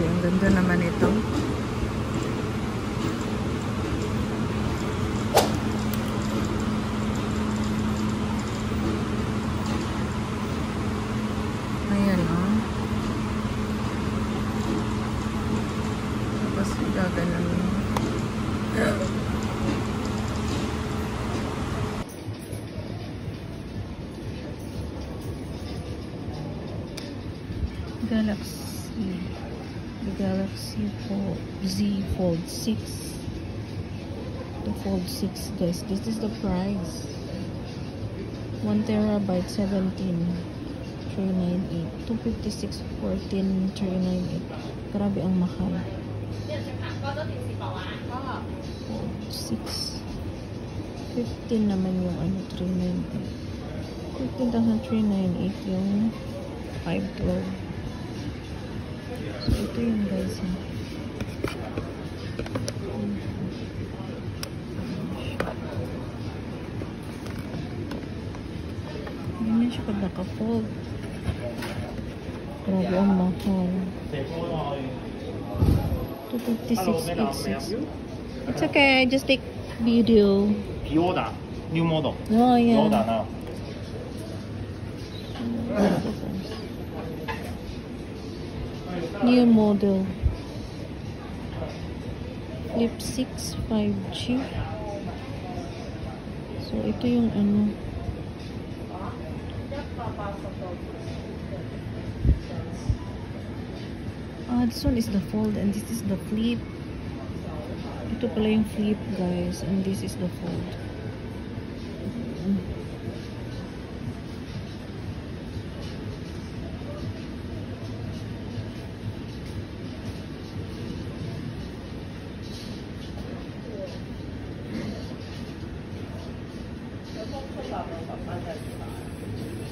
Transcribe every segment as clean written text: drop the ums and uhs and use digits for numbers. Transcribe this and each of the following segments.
Ang ganda naman ito. Ayan, oh. Tapos gaganon. The Galaxy Z Fold 6. The Fold 6, guys. This is the price. 1 terabyte, 17,398. 256, 14,398. Grabe ang mahal. Fold 6. 15 naman yung 398. 15,398 yung 512. So, ito yun, guys. Ganyan siya pag naka-fold. Grabe ang mahal. 256.86. It's okay, just take video. Pre-order, new model. Oh, yeah. Pre-order now. New model. Flip 6 5G. So, ito yung ano. This one is the fold and this is the flip. Ito pala yung flip, guys, and this is the fold.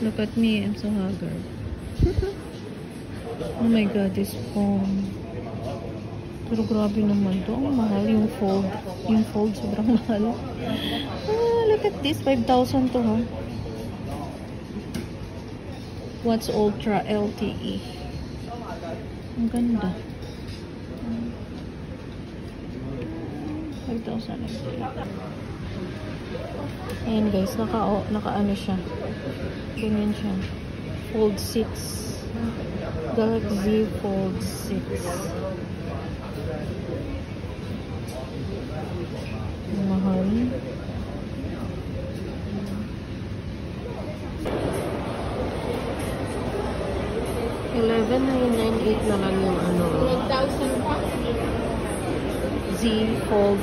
Look at me, I'm so haggard. Oh my god, this phone. Pero grabe naman to. Ang mahal yung fold. Yung fold sobrang mahal. Look at this, 5,000 to, ha? What's Ultra LTE? Ang ganda. 5,000 LTE. Ayan, guys, naka ano siya. Ganyan siya. Fold 6. Galaxy Fold 6. Mahal. $11,998 na lang yung ano. 12,000 pa. Z Fold.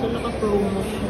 So, naka-promo siya.